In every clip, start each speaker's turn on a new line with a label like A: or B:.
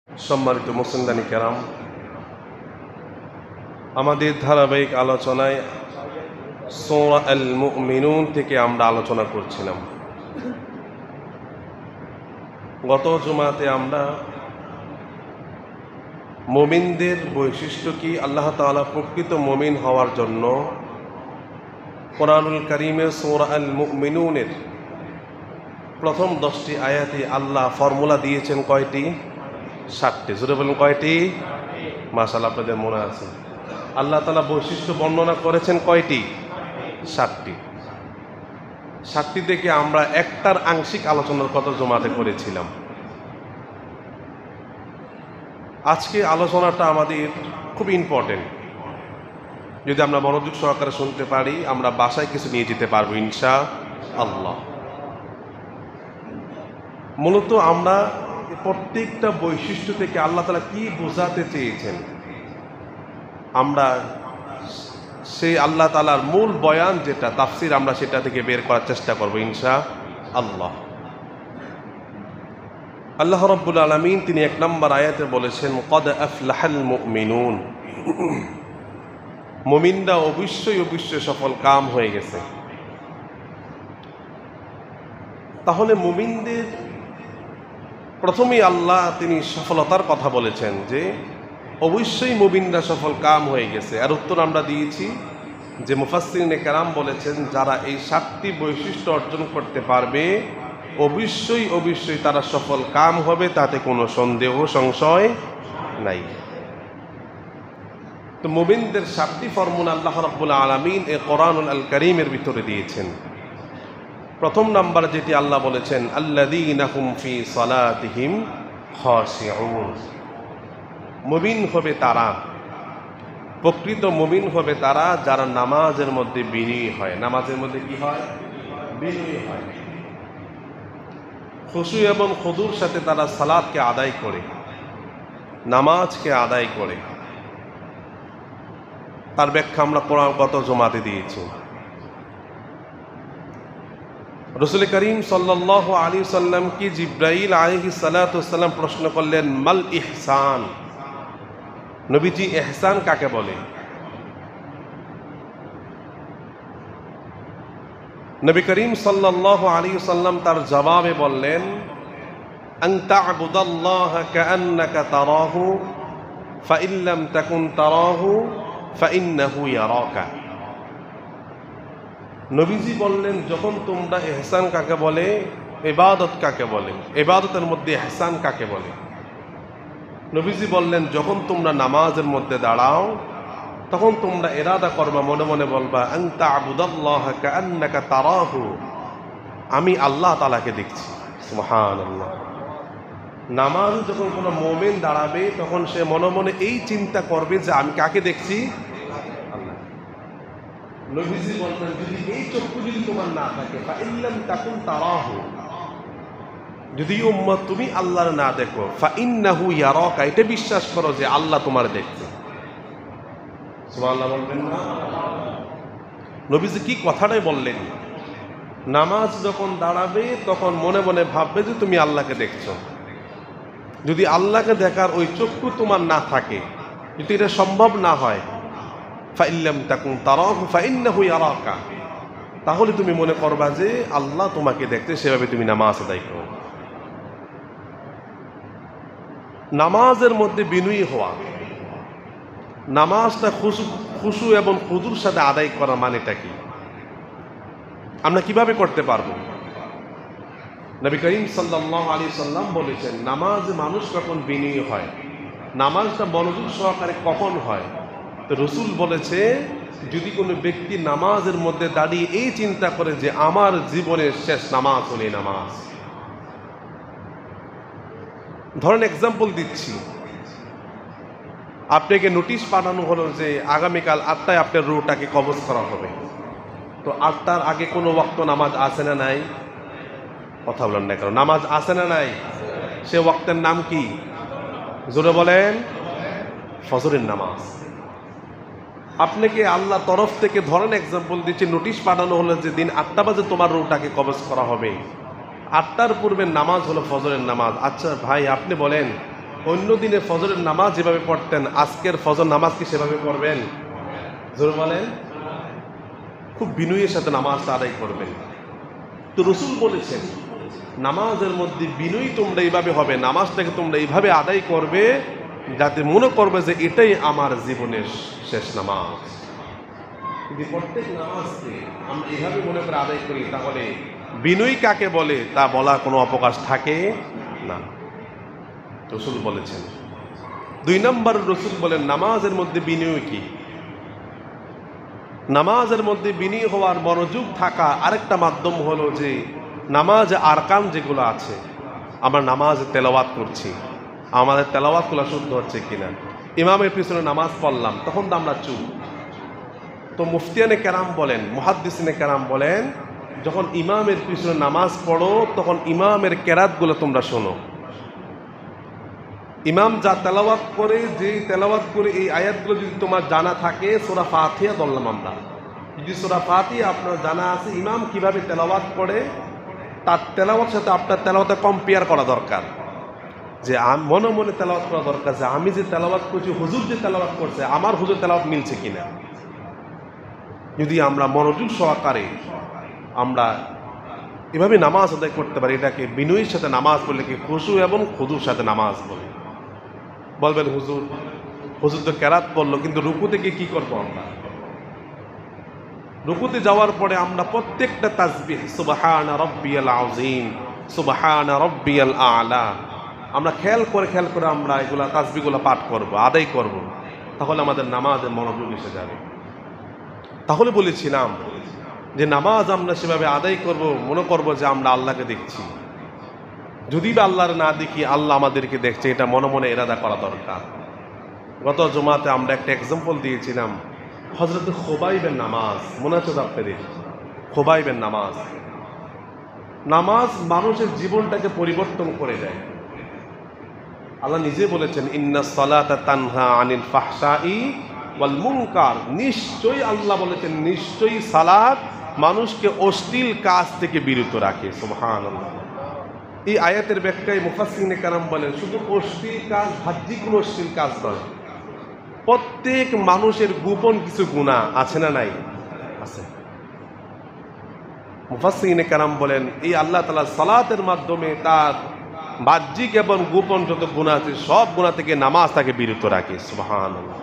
A: সম্মানিত মুসলিম কেরাম, আমাদের ধারাবাহিক আলোচনায় সূরা আল মুমিনুন থেকে আমরা আলোচনা করছিলাম। গত জুমাতে আমরা মুমিনদের বৈশিষ্ট্য কি, আল্লাহ তাআলা প্রকৃত মুমিন হওয়ার জন্য কোরআনুল কারীমের সূরা আল মুমিনুনের প্রথম 10টি আয়াতে আল্লাহ ফর্মুলা দিয়েছেন কয়টি? 7টি। জোরে বলুন কয়টি? মাশাআল্লাহ, আপনাদের মনে আছে। আল্লাহ তাআলা বৈশিষ্ট্য বর্ণনা করেছেন কয়টি? 7টি। 7টি থেকে আমরা একটার আংশিক আলোচনার কথা জমাতে করেছিলাম। আজকে আলোচনাটা আমাদের খুব ইম্পর্টেন্ট। যদি আমরা মনোযোগ সহকারে শুনতে পারি, আমরা বাসায় কিছু নিয়ে যেতে পারবো ইনশাআল্লাহ। মূলত আমরা প্রত্যেকটা বৈশিষ্ট্য থেকে আল্লাহ তাআলা কি বোঝাতে চেয়েছেন, আমরা সেই আল্লাহ তাআলার মূল বয়ান যেটা তাফসির, আমরা সেটা থেকে বের করার চেষ্টা করবো ইনশাআল্লাহ। আল্লাহ রাব্বুল আলামিন তিনি 1 নম্বর আয়াতে বলেছেন, ক্বাদ আফলাহাল মুমিনুন, মুমিনরা অবশ্যই সফল কাম হয়ে গেছে। তাহলে মুমিনদের প্রথমেই আল্লাহ তিনি সফলতার কথা বলেছেন যে অবশ্যই মুমিনরা সফল কাম হয়ে গেছে। আর উত্তর আমরা দিয়েছি যে মুফাসসিরিনে কেরাম বলেছেন, যারা এই 7টি বৈশিষ্ট্য অর্জন করতে পারবে অবশ্যই তারা সফল কাম হবে, তাতে কোনো সন্দেহ সংশয় নাই। তো মুমিনদের 7টি ফর্মুলা আল্লাহ রাব্বুল আলামিন এই কোরআনুল আল কারীমের ভিতরে দিয়েছেন। প্রথম নাম্বার যেটি আল্লাহ বলেছেন, আল্লাযীনা হুম ফি সালাতিহিম খাশিউন, মুমিন হবে তারা, প্রকৃত মুমিন হবে তারা যারা নামাজের মধ্যে বিনয়ী হয়। নামাজের মধ্যে কি হয়? বিনয়ী হয়। খুশু এবং খুদুর সাথে তারা সালাতকে আদায় করে, নামাজকে আদায় করে। তার ব্যাখ্যা আমরা গত জমাতে দিয়েছি। রাসূল করিম সাল্লাল্লাহু আলাইহি ওয়াসাল্লাম কি জিবরাইল আলাইহিস সালাতু ওয়াসসালাম প্রশ্ন করলেন, মাল ইহসান, নবীজি ইহসান কাকে বলে? নবী করিম সাল্লাল্লাহু আলাইহি ওয়াসাল্লাম তার জবাবে বললেন, আন তা'বুদাল্লাহা কাআন্নাকা তারাহু ফাইন লাম তাকুন তারাহু ফাইন্নাহু ইয়ারাকা। নবীজি বললেন, যখন তোমরা ইহসান কাকে বলে, ইবাদত কাকে বলে, ইবাদতের মধ্যে ইহসান কাকে বলে? নবীজি বললেন, যখন তোমরা নামাজের মধ্যে দাঁড়াও তখন তোমরা ইরাদা করবা, মনে মনে বলবা, আন তা'বুদাল্লাহা কাআন্নাকা তারাহু, আমি আল্লাহ তাআলাকে দেখছি। সুবহানাল্লাহ। নামাজ যখন কোনো মুমিন দাঁড়াবে তখন সে মনে মনে এই চিন্তা করবে যে আমি কাকে দেখছি? আল্লাহ। নবীজি বললেন, যদি এই চক্ষু যদি তোমার না থাকে, ফাইন লাম তাকুন তারাহু, যদি উম্মত তুমি আল্লাহর না দেখো, ফাইন্নাহু ইয়ারাকা, এটা বিশ্বাস করো যে আল্লাহ তোমার দেখছে। সুবহানাল্লাহ বলবেন না? নবীজি কি কথাটাই বললেন, নামাজ যখন দাঁড়াবে তখন মনে মনে ভাববে যে তুমি আল্লাহকে দেখছো। যদি আল্লাহকে দেখার ওই চক্ষু তোমার না থাকে, যদি এটা সম্ভব না হয়, ফাইন লাম তাকুন তারাহু ফাইন্নাহু ইয়ারাকা, তাহলে তুমি মনে করবা যে আল্লাহ তোমাকে দেখতে, সেভাবে তুমি নামাজ আদায় করো। নামাজের মধ্যে বিনয়ী হওয়া, নামাজটা খুশু এবং খুদুর সাথে আদায় করা মানেটা কি? আমরা কিভাবে করতে পারবো? নবী করিম সাল্লাল্লাহু আলাইহি সাল্লাম বলেছেন, নামাজে মানুষ কখন বিনয়ী হয়, নামাজটা মনোযোগ সহকারে কখন হয়? তো রাসূল বলেছে, যদি কোনো ব্যক্তি নামাজের মধ্যে দাঁড়িয়ে এই চিন্তা করে যে আমার জীবনের শেষ নামাজ হলো এই নামাজ। ধরেন এক্সাম্পল দিচ্ছি, আপনাকে নোটিশ পাঠানো হলো যে আগামীকাল 8টায় আপনার রুহটাকে কবজ করা হবে। তো 8টার আগে কোনো ওয়াক্ত নামাজ আছে না নাই? কথা বলেন না কেন? নামাজ আছে না নাই? সে ওয়াক্তের নাম কি? জোরে বলেন। ফজরের নামাজ। আপনাকে আল্লাহ তরফ থেকে, ধরেন এক্সাম্পল দিচ্ছি, নোটিশ পাঠানো হলো যে দিন 8টা বাজে তোমার রুহটাকে কবজ করা হবে। 8টার পূর্বের নামাজ হলো ফজরের নামাজ। আচ্ছা ভাই, আপনি বলেন অন্য দিনে ফজরের নামাজ যেভাবে পড়তেন আজকের ফজর নামাজ কি সেভাবে পড়বেন? জোর বলেন। খুব বিনয়ের সাথে নামাজটা আদায় করবেন। তো রাসূল বলেছেন নামাজের মধ্যে বিনয়ী তোমরা এইভাবে হবে, নামাজটাকে তোমরা এইভাবে আদায় করবে যাতে মনে করবে যে এটাই আমার জীবনের শেষ নামাজ। যদি প্রত্যেক নামাজকে আমরা এইভাবে মনে করে আদায় করি তাহলে বিনয়ী কাকে বলে তা বলা কোনো অবকাশ থাকে না। রাসূল বলেছেন। 2 নম্বর রাসূল বলেন নামাজের মধ্যে বিনয় কি? নামাজের মধ্যে বিনয়ী হওয়ার মনোযোগ থাকা আরেকটা মাধ্যম হলো যে নামাজ আরকান যেগুলো আছে, আমরা নামাজ তেলাওয়াত করছি, আমাদের তেলাওয়াতগুলো শুদ্ধ হচ্ছে কিনা। ইমামের পিছনে নামাজ পড়লাম, তখন তো আমরা চুপ। তো মুফতিয়ানে কেরাম বলেন, মুহাদ্দিসিনে কেরাম বলেন, যখন ইমামের পিছনে নামাজ পড়ো তখন ইমামের কেরাতগুলো তোমরা শোনো। ইমাম যা তেলাওয়াত করে, যে তেলাওয়াত করে এই আয়াতগুলো যদি তোমার জানা থাকে, সূরা ফাতিহা বললাম আমরা, যদি সূরা ফাতিহা আপনার জানা আছে ইমাম কিভাবে তেলাওয়াত করে, তার তেলাওয়াতের সাথে আপনার তেলাওয়াতে কম্পেয়ার করা দরকার। যে মনে মনে তেলাওয়াত করা দরকার যে আমি যে তেলাওয়াত করছি হুজুর যে তেলাওয়াত করছে আমার হুজুর তেলাওয়াত মিলছে কিনা। যদি আমরা মনোযোগ সহকারে আমরা এভাবে নামাজ আদায় করতে পারি, এটাকে বিনয়ের সাথে নামাজ বললে কি খুশু এবং খুদুর সাথে নামাজ বলে। বলবেন হুজুর তো কেরাত পড়লো, কিন্তু রুকুতে গিয়ে কি করবো? আমরা রুকুতে যাওয়ার পরে আমরা প্রত্যেকটা তাসবিহ সুবহান রাব্বিয়াল আযীম, সুবহান রাব্বিয়াল আ'লা, আমরা খেয়াল করে আমরা এগুলা তাসবিহগুলো পাঠ করব, আদায় করব, তাহলে আমাদের নামাজের মনোযোগ এসে যাবে। তাহলে বলেছিলাম যে নামাজ আমরা সেভাবে আদায় করব, মনে করব যে আমরা আল্লাহকে দেখছি। যদি বা আল্লাহর না দেখি আল্লাহ আমাদেরকে দেখছে, এটা মনে মনে ইরাদা করা দরকার। গত জুমাতে আমরা একটা এক্সাম্পল দিয়েছিলাম হযরত খুবাইবের নামাজ, মনে আছে তো আপনাদের? খুবাইবের নামাজ, নামাজ মানুষের জীবনটাকে পরিবর্তন করে দেয়। আল্লাহ নিজে বলেছেন ইন্নাস সালাতা তানহা আনিল ফাহশাই ওয়াল মুনকার, নিশ্চয়ই আল্লাহ বলেছেন নিশ্চয়ই সালাত মানুষকে অশ্লীল কাজ থেকে বিরত রাখে। সুবহানাল্লাহ। এই আয়াতের ব্যাখ্যায় মুফাসসিরিনে কেরাম বলেন শুধু অশ্লীল কাজ, বাহ্যিক কোনো অশ্লীল কাজ নয়, প্রত্যেক মানুষের গোপন কিছু গুনাহ আছে না নাই? আছে। মুফাসসিরিনে কেরাম বলেন এই আল্লাহ তাআলা সালাতের মাধ্যমে তার বাহ্যিক এবং গোপন যত গুনাহ আছে সব গুনাহ থেকে নামাজ তাকে বিরত রাখে। সুবহানাল্লাহ।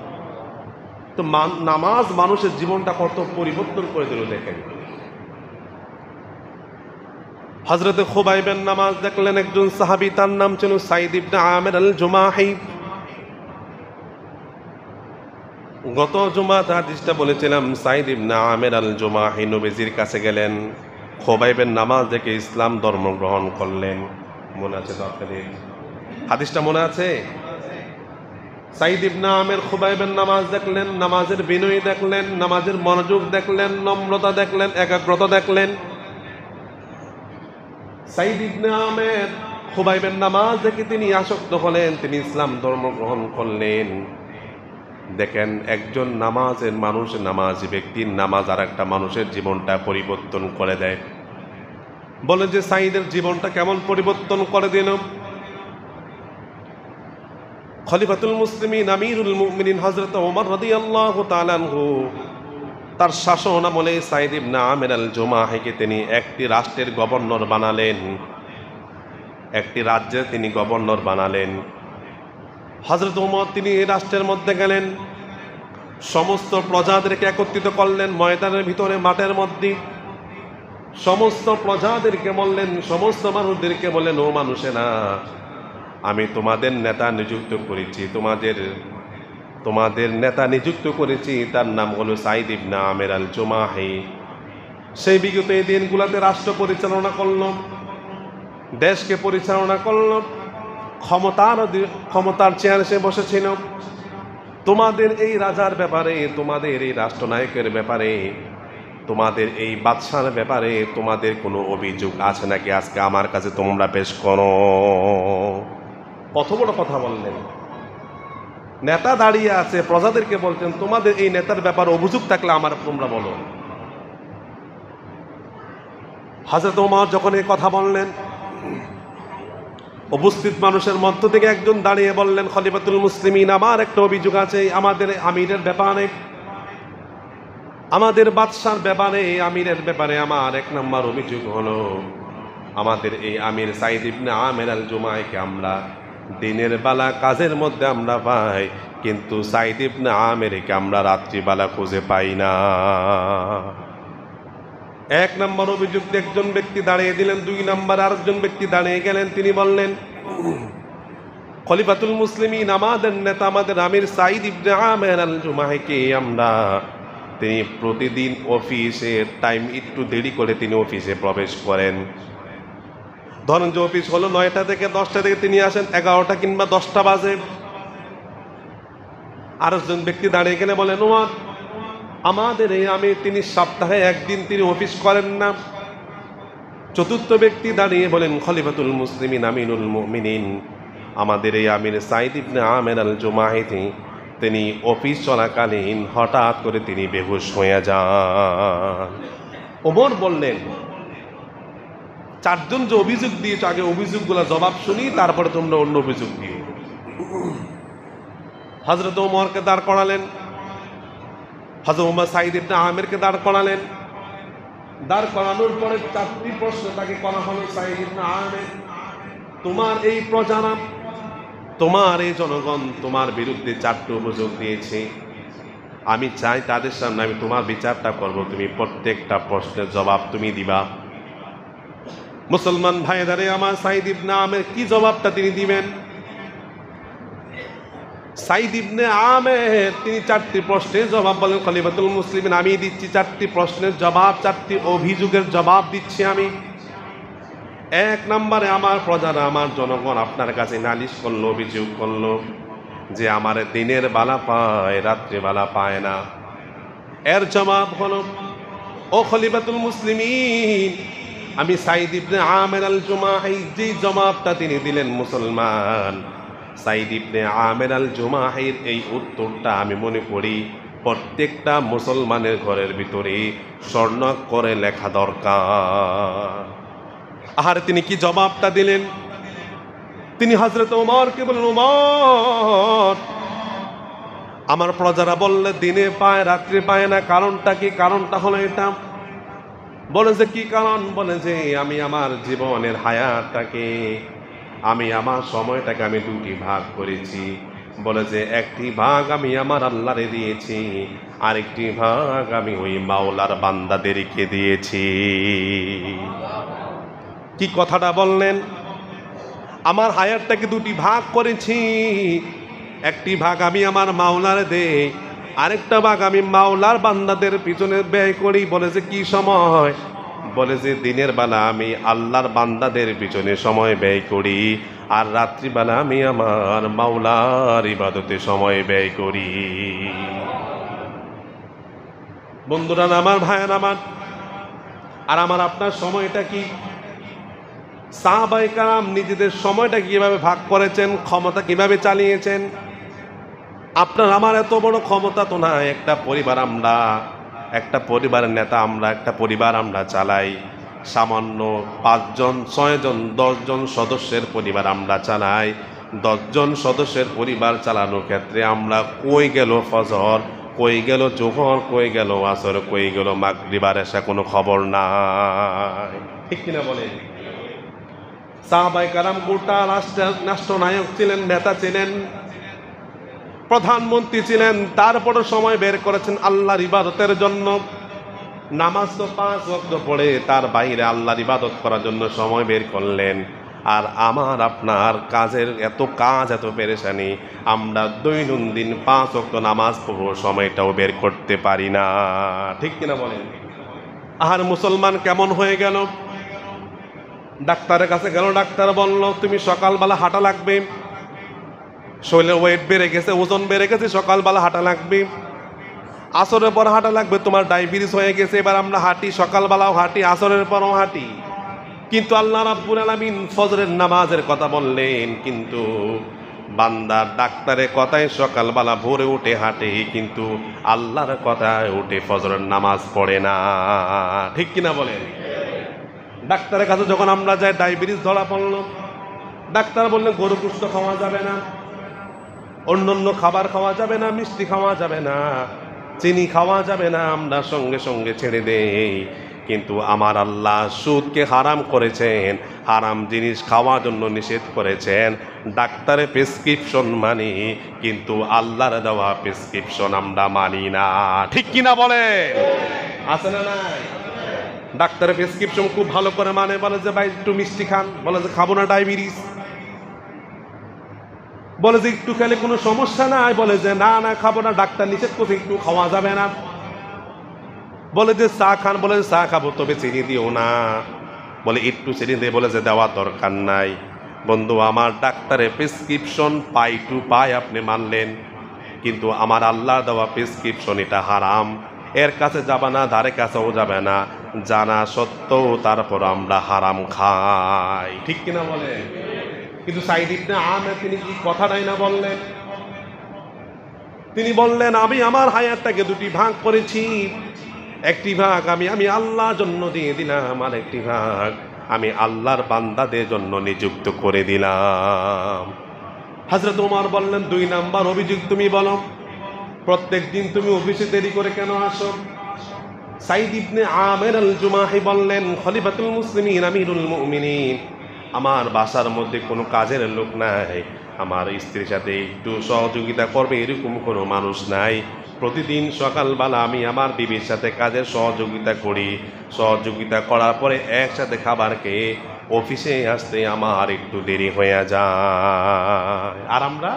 A: তো নামাজ মানুষের জীবনটা কত পরিবর্তন করে দিল দেখেন। হযরত খুবাইবের নামাজ দেখলেন একজন সাহাবী, তার নাম ছিল সাঈদ ইবনে আমির আল জুমাহি। গত জুমাতে হাদিসটা বলেছিলাম সাঈদ ইবনে আমির আল জুমাহি নবীজির কাছে গেলেন, খুবাইবের নামাজ দেখে ইসলাম ধর্ম গ্রহণ করলেন। মনে আছে তো আপনাদের? হাদিসটা মনে আছে? সাঈদ ইবনে আমির খুবাইবের নামাজ দেখলেন, নামাজের বিনয় দেখলেন, নামাজের মনোযোগ দেখলেন, নম্রতা দেখলেন, একাগ্রতা দেখলেন। সাঈদ ইবনে আমির খুবাইবের নামাজ দেখে তিনি আসক্ত হলেন, তিনি ইসলাম ধর্ম গ্রহণ করলেন। দেখেন একজন নামাজের মানুষ, নামাজি ব্যক্তির নামাজ আর একটা মানুষের জীবনটা পরিবর্তন করে দেয়। বলেন যে সাঈদের জীবনটা কেমন পরিবর্তন করে দিল? খলিফাতুল মুসলিমিন আমিরুল মুমিনিন হযরত ওমর রাদিয়াল্লাহু তাআলা আনহু তার শাসন আমলে সাঈদ ইবনে আমির আল জুমাহিকে তিনি একটি রাষ্ট্রের গভর্নর বানালেন, একটি রাজ্যের তিনি গভর্নর বানালেন। হযরত ওমর তিনি এই রাষ্ট্রের মধ্যে গেলেন, সমস্ত প্রজাদেরকে একত্রিত করলেন ময়দানের ভিতরে, মাঠের মধ্যে সমস্ত প্রজাদেরকে বললেন, সমস্ত মানুষদেরকে বললেন ও মানুষেরা, আমি তোমাদের নেতা নিযুক্ত করেছি, তোমাদের নেতা নিযুক্ত করেছি, তার নাম হলো সাঈদ ইবনে আমির আল জুমাহি। সেই বিগত এই দিনগুলোতে রাষ্ট্র পরিচালনা করল, দেশকে পরিচালনা করল, ক্ষমতার চেয়ারে সে বসেছিল। তোমাদের এই রাজার ব্যাপারে, তোমাদের এই রাষ্ট্রনায়কের ব্যাপারে, তোমাদের এই বাদশার ব্যাপারে তোমাদের কোনো অভিযোগ আছে নাকি? আজকে আমার কাছে তোমরা পেশ করো। কত বড় কথা বললেন! নেতা দাঁড়িয়ে আছে, প্রজাদেরকে বলছেন তোমাদের এই নেতার ব্যাপারে অভিযোগ থাকলে তোমরা বলো। হযরত ওমর যখন এই কথা বললেন, উপস্থিত মানুষের মধ্য থেকে একজন দাঁড়িয়ে বললেন, খলিফাতুল মুসলিমিন, আমার একটা অভিযোগ আছে আমাদের আমিরের ব্যাপারে, আমাদের বাদশার ব্যাপারে, আমিরের ব্যাপারে আমার এক নম্বর অভিযোগ হলো, আমাদের এই আমির সাইদ ইবনে আমের আল জুমাইকে আমরা দিনের বেলা কাজের মধ্যে আমরা পাই, কিন্তু সাইদ ইবনে আমেরকে আমরা রাত্রিবেলা খুঁজে পাই না। এক নম্বর অভিযোগ একজন ব্যক্তি দাঁড়িয়ে দিলেন। দুই নম্বর আরেকজন ব্যক্তি দাঁড়িয়ে গেলেন, তিনি বললেন, খলিফাতুল মুসলিমিন, আমাদের নেতা, আমাদের আমির সাইদ ইবনে আমের আল জুমাইকে আমরা, তিনি প্রতিদিন অফিসের টাইম একটু দেরি করে তিনি অফিসে প্রবেশ করেন। ধরেন যে অফিস হলো 9টা থেকে 10টা থেকে, তিনি আসেন 11টা কিংবা 10টা বাজে। আরেকজন ব্যক্তি দাঁড়িয়ে গেলে বলেন, ওমর, আমাদের এই আমির, তিনি সপ্তাহে একদিন তিনি অফিস করেন না। চতুর্থ ব্যক্তি দাঁড়িয়ে বলেন, খলিফাতুল মুসলিমিন আমিনুল মুমিনিন, আমাদের এই আমির সাইদ ইবনে আমের আল জুমাহি, তিনি অফিস চলাকালীন হঠাৎ করে তিনি বেহুশ হয়ে যান। ওমর বললেন, চারজন যে অভিযোগ দিয়েছ, আগে অভিযোগগুলো জবাব শুনি, তারপরে তোমরা অন্য অভিযোগ দিও। হযরত ওমরকে দাঁড় করালেন, হযরত ওমর সাইদ ইবনে আমেরকে দাঁড় করালেন। দাঁড় করানোর পরে 4টি প্রশ্ন তাকে করা হলো, সাইদ ইবনে আমের, তোমার এই প্রজারা, তোমার এই জনগণ তোমার বিরুদ্ধে 4টি অভিযোগ দিয়েছে, আমি চাই তাদের সামনে আমি তোমার বিচারটা করব, তুমি প্রত্যেকটা প্রশ্নের জবাব তুমি দিবা। মুসলমান ভাইদারে আমার, সাইদ ইবনে আমের কি জবাবটা তিনি দিবেন? সাইদ ইবনে আমের তিনি 4টি প্রশ্নের জবাব বলেন, খলিফাতুল মুসলিমিন, আমি দিচ্ছি 4টি প্রশ্নের জবাব, 4টি অভিযোগের জবাব দিচ্ছি আমি। 1 নম্বরে, আমার প্রজারা, আমার জনগণ আপনার কাছে নালিশ করলো, অভিযোগ করলো যে আমার দিনের বেলা পায়, রাত্রিবেলা পায় না। এর জবাব হলো, ও খলিফাতুল মুসলিমিন, আমি সাইদ ইবনে আমের আল জুমাহি, যে জবাবটা তিনি দিলেন, মুসলমান সাইদ ইবনে আমের আল জুমাহির এই উত্তরটা আমি মনে করি প্রত্যেকটা মুসলমানের ঘরের ভিতরে স্বর্ণ করে লেখা দরকার। আর তিনি কি জবাবটা দিলেন? তিনি হযরত ওমরকে বললেন, ওমর, আমার প্রজারা বললে দিনে পায় রাত্রে পায় না, কারণটা কি? কারণটা হলো এটা। বলে যে কি কারণ? বলে যে আমি আমার জীবনের হায়াতটাকে, আমি আমার সময়টাকে আমি 2টি ভাগ করেছি। বলে যে একটি ভাগ আমি আমার আল্লাহরে দিয়েছি, আরেকটি ভাগ আমি ওই মাওলার বান্দাদেরকে দিয়েছি। কি কথাটা বললেন? আমার হায়াতটাকে 2টি ভাগ করেছি, একটি ভাগ আমি আমার মাওলারে দেই, আরেকটা ভাগ আমি মাওলার বান্দাদের পিছনে ব্যয় করি। বলে যে কি সময়? বলে যে দিনের বেলা আমি আল্লাহর বান্দাদের পিছনে সময় ব্যয় করি, আর রাত্রিবেলা আমি আমার মাওলার ইবাদতে সময় ব্যয় করি। বন্ধুরা আমার, ভাইয়ের আমার, আর আমার আপনার সময়টা কি? সাহাবায়ে কেরাম নিজেদের সময়টা কিভাবে ভাগ করেছেন, ক্ষমতা কিভাবে চালিয়েছেন? আপনার আমার এত বড় ক্ষমতা তো না। একটা পরিবার, আমরা একটা পরিবারের নেতা, আমরা একটা পরিবার আমরা চালাই, সামান্য 5 জন 6 জন 10 জন সদস্যের পরিবার আমরা চালাই। 10 জন সদস্যের পরিবার চালানোর ক্ষেত্রে আমরা কই গেল ফজর, কই গেল জোহর, কই গেল আসর, কই গেল মাগরিব, আর এসা কোনো খবর নাই। ঠিক কিনা বলেন? সাহাবায়ে কেরাম গোটা রাষ্ট্রনায়ক ছিলেন, নেতা ছিলেন, প্রধানমন্ত্রী ছিলেন, তারপরও সময় বের করেছেন আল্লাহর ইবাদতের জন্য। নামাজ তো 5 ওয়াক্ত পড়ে, তার বাইরে আল্লাহর ইবাদত করার জন্য সময় বের করলেন। আর আমার আপনার কাজের এত কাজ, এত পেরেশানি, আমরা দৈনন্দিন 5 ওয়াক্ত নামাজ পড়ব সময়টাও বের করতে পারি না। ঠিক কিনা বলেন? আর মুসলমান কেমন হয়ে গেল? ডাক্তারের কাছে গেল, ডাক্তার বলল তুমি সকালবেলা হাঁটা লাগবে, শরীরের ওয়েট বেড়ে গেছে, ওজন বেড়ে গেছে, সকালবেলা হাঁটা লাগবে, আসরের পর হাঁটা লাগবে, তোমার ডায়াবেটিস হয়ে গেছে, এবার আমরা হাঁটি, সকালবেলাও হাঁটি, আসরের পরও হাঁটি। কিন্তু আল্লাহ রাব্বুল আলামিন ফজরের নামাজের কথা বললেন, কিন্তু বান্দার ডাক্তারের কথায় সকালবেলা ভোরে উঠে হাঁটে, কিন্তু আল্লাহর কথায় উঠে ফজরের নামাজ পড়ে না। ঠিক কিনা বলেন? ডাক্তারের কাছে যখন আমরা যাই, ডায়াবেটিস ধরা পড়ল, ডাক্তার বললেন গরু গোশত খাওয়া যাবে না, অন্যান্য খাবার খাওয়া যাবে না, মিষ্টি খাওয়া যাবে না, চিনি খাওয়া যাবে না, আমরা সঙ্গে সঙ্গে ছেড়ে দেই। কিন্তু আমার আল্লাহ সুদকে হারাম করেছেন, হারাম জিনিস খাওয়ার জন্য নিষেধ করেছেন। ডাক্তারের প্রেসক্রিপশন মানি, কিন্তু আল্লাহর দেওয়া প্রেসক্রিপশন আমরা মানি না। ঠিক কিনা বলে? আছে না নাই? ডাক্তারের প্রেসক্রিপশন খুব ভালো করে মানে, বলে যে ভাই একটু মিষ্টি খান, বলে যে খাবো না ডায়াবেটিস, বলে যে একটু খেলে কোনো সমস্যা নাই, বলে যে না না খাবো না, ডাক্তার নিষেধ করছে একটু খাওয়া যাবে না। বলে যে চা খান, বলে যে চা খাবো তবে চিনি দিও না, বলে একটু চিনি দিয়ে, বলে যে দেওয়ার দরকার নাই। বন্ধু আমার, ডাক্তারের প্রেসক্রিপশন পাই টু পাই আপনি মানলেন, কিন্তু আমার আল্লাহ দেওয়া প্রেসক্রিপশন এটা হারাম, এর কাছে যাবে না, ধারে কাছেও যাবে না, জানা সত্ত্বেও তারপর আমরা হারাম খাই। ঠিক কিনা বলে? কিন্তু সাইদ ইবনে আমের তিনি কি কথাটাই না বললেন? তিনি বললেন আমি আমার হায়াতটাকে দুটি ভাগ করেছি, একটি ভাগ আমি আল্লাহর জন্য দিয়ে দিলাম, আর একটি ভাগ আমি আল্লাহর বান্দাদের জন্য নিযুক্ত করে দিলাম। হযরত ওমর বললেন 2 নাম্বার অভিযোগ তুমি বলো, প্রত্যেক দিন তুমি অফিসে দেরি করে কেন আসো? সাইদ ইবনে আমের আল জুমাহি বললেন খলিফাতুল মুসলিমিন আমিরুল মুমিনিন, আমার বাসার মধ্যে কোনো কাজের লোক নাই, আমার স্ত্রীর সাথে একটু সহযোগিতা করবে এরকম কোনো মানুষ নাই। প্রতিদিন সকালবেলা আমি আমার বিবির সাথে কাজের সহযোগিতা করি, সহযোগিতা করার পরে একসাথে খাবার খেয়ে অফিসে আসতে আমার একটু দেরি হয়ে যায়। আর আমরা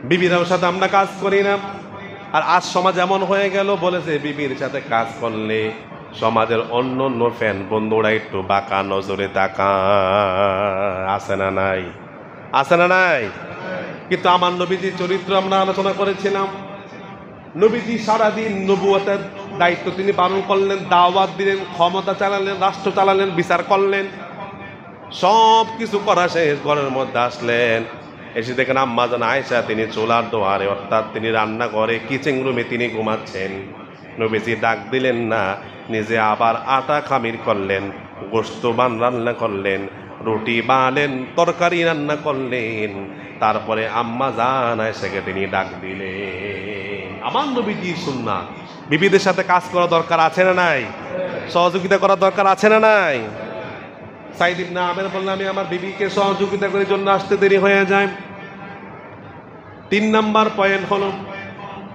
A: বিবিরাও সাথে আমরা কাজ করি না। আর আজ সমাজ এমন হয়ে গেল, বলেছে বিবির সাথে কাজ করলে সমাজের অন্য অন্য ফ্যান বন্ধুরা একটু বাঁকা নজরে তাকায়। আছে না নাই? আছে না নাই? কিন্তু আমার নবীজির চরিত্র আমরা আলোচনা করেছিলাম। নবীজি সারাদিন নবুয়তের দায়িত্ব তিনি পালন করলেন, দাওয়াত দিলেন, ক্ষমতা চালালেন, রাষ্ট্র চালালেন, বিচার করলেন, সব কিছু করা শেষ, ঘরের মধ্যে আসলেন, এসে দেখেন আম্মা জান আয়েশা তিনি চুলার দোয়ারে, অর্থাৎ তিনি রান্না করে কিচেন রুমে তিনি ঘুমাচ্ছেন। নবীজি ডাক দিলেন না, নিজে আবার আটা খামির করলেন, গোশত রান্না করলেন, রুটি বানালেন, তরকারি রান্না করলেন, তারপরে আম্মা জান আয়েশাকে তিনি ডাক দিলেন। আমার নবীজি সুন্নাত, বিবিদের সাথে কাজ করা দরকার আছে না নাই? সহযোগিতা করা দরকার আছে না নাই? সাইদ ইবনে আমের বললেন আমি আমার বিবিকে সহযোগিতা করার জন্য আসতে দেরি হয়ে যায়। 3 নাম্বার পয়েন্ট হলো,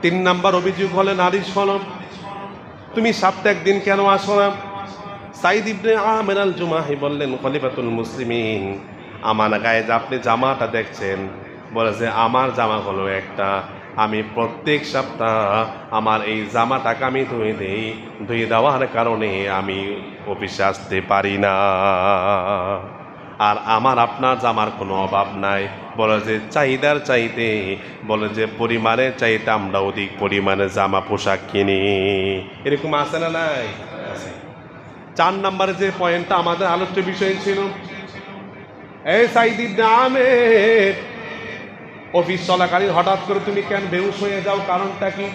A: 3 নাম্বার অভিযোগ হলো নারীর হলো, তুমি সপ্তাহে একদিন কেন আসো না? সাইদ ইবনে আমের আল জুমাহি বললেন খলিফাতুল মুসলিমিন, আমার গায়ে যে আপনি জামাটা দেখছেন, বলে যে আমার জামা হলো একটা, আমি প্রত্যেক সপ্তাহ আমার এই জামাটাকে আমি ধুয়ে দিই, ধুয়ে দেওয়ার কারণে আমি অফিসে আসতে পারি না। আর আমার আপনার জামার কোনো অভাব নাই, বলে যে চাহিদার চাইতে, বলে যে পরিমাণের চাইতে আমরা অধিক পরিমাণে জামা পোশাক কিনি। এরকম আছে না নাই? 4 নম্বরে যে পয়েন্টটা আমাদের আলোচ্য বিষয় ছিল, এই সাইদ ইবনে আমের অফিস চলাকালীন হঠাৎ করে তুমি কেন বেহুশ হয়ে যাও, কারণটা কি?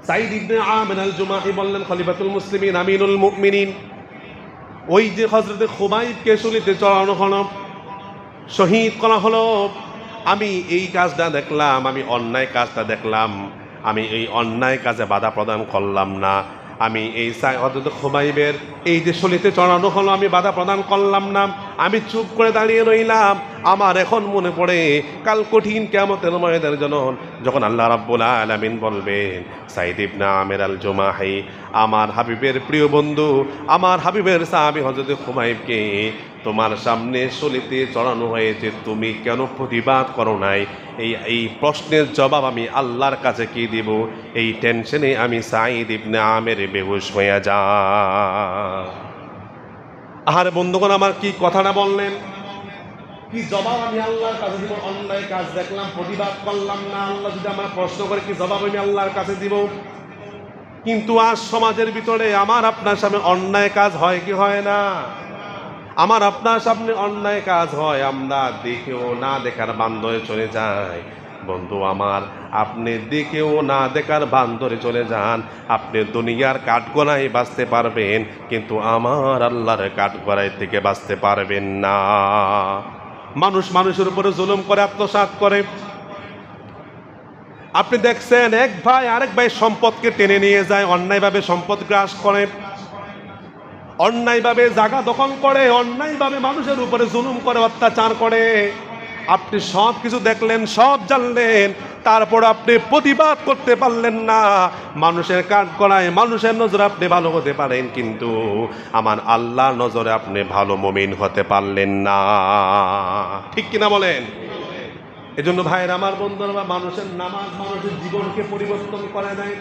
A: সাইদ ইবনে আমের আল জুমাহি বললেন খলিফাতুল মুসলিমিন আমিনুল মুমিনিন, ওই যে হযরতে খুবাইবকে শুলিতে চড়ানো হলো, শহীদ করা হলো, আমি এই কাজটা দেখলাম, আমি অন্যায় কাজটা দেখলাম, আমি এই অন্যায় কাজে বাধা প্রদান করলাম না, আমি এই হযরত খুবাইবের এই যে শলিতে চড়ানো হলো আমি বাধা প্রদান করলাম না, আমি চুপ করে দাঁড়িয়ে রইলাম। আমার এখন মনে পড়ে কাল কঠিন কিয়ামতের ময়দানে যখন আল্লাহ রাব্বুল আলামিন বলবেন সাইদ ইবনে আমের আল জুমাহি, আমার হাবিবের প্রিয় বন্ধু, আমার হাবিবের সাহাবী হযরত খুবাইবকে তোমার সামনে শলিতে চড়ানো হয়েছে, তুমি কেন প্রতিবাদ করো নাই? এই প্রশ্নের জবাব আমি আল্লাহর কাছে কি দিব? এই টেনশনে আমি সাইদ ইবনে আমের বেহুশ হয়ে যাই। আহারে বন্ধুগণ, আমার কি কথাটা বললেন, কি জবাব আমি আল্লাহর কাছে দিব? অন্যায় কাজ দেখলাম, প্রতিবাদ করলাম না, আল্লাহ যদি আমার প্রশ্ন করে কি জবাব আমি আল্লাহর কাছে দিব? কিন্তু আজ সমাজের ভিতরে আমার আপনার সামনে অন্যায় কাজ হয় কি হয় না? আমার আপনার সামনে অন্যায় কাজ হয়, আমরা দেখেও না দেখার বান্ধবে চলে যাই। বন্ধু আমার, আপনি দেখেও না দেখার ভান ধরে চলে যান, আপনি দুনিয়ার কাঠগড়ায় বাঁচতে পারবেন, কিন্তু আমার আল্লাহর কাঠগড়ায় থেকে বাঁচতে পারবেন না। মানুষ মানুষের উপরে জুলুম করে, আত্মসাৎ করে। আপনি দেখছেন এক ভাই আরেক ভাই সম্পদকে টেনে নিয়ে যায়, অন্যায়ভাবে সম্পদ গ্রাস করে, অন্যায়ভাবে জায়গা দখল করে, অন্যায়ভাবে মানুষের উপরে জুলুম করে, অত্যাচার করে। আপনি সব কিছু দেখলেন, সব জানলেন, তারপর আপনি প্রতিবাদ করতে পারলেন না। মানুষের কাঠগড়ায়, মানুষের নজরে আপনি ভালো হতে পারেন, কিন্তু আমার আল্লাহর নজরে আপনি ভালো মুমিন হতে পারলেন না। ঠিক কিনা বলেন? এজন্য ভাইয়ের আমার, বন্ধুরা, মানুষের নামাজ মানুষের জীবনকে পরিবর্তন করে দেয়।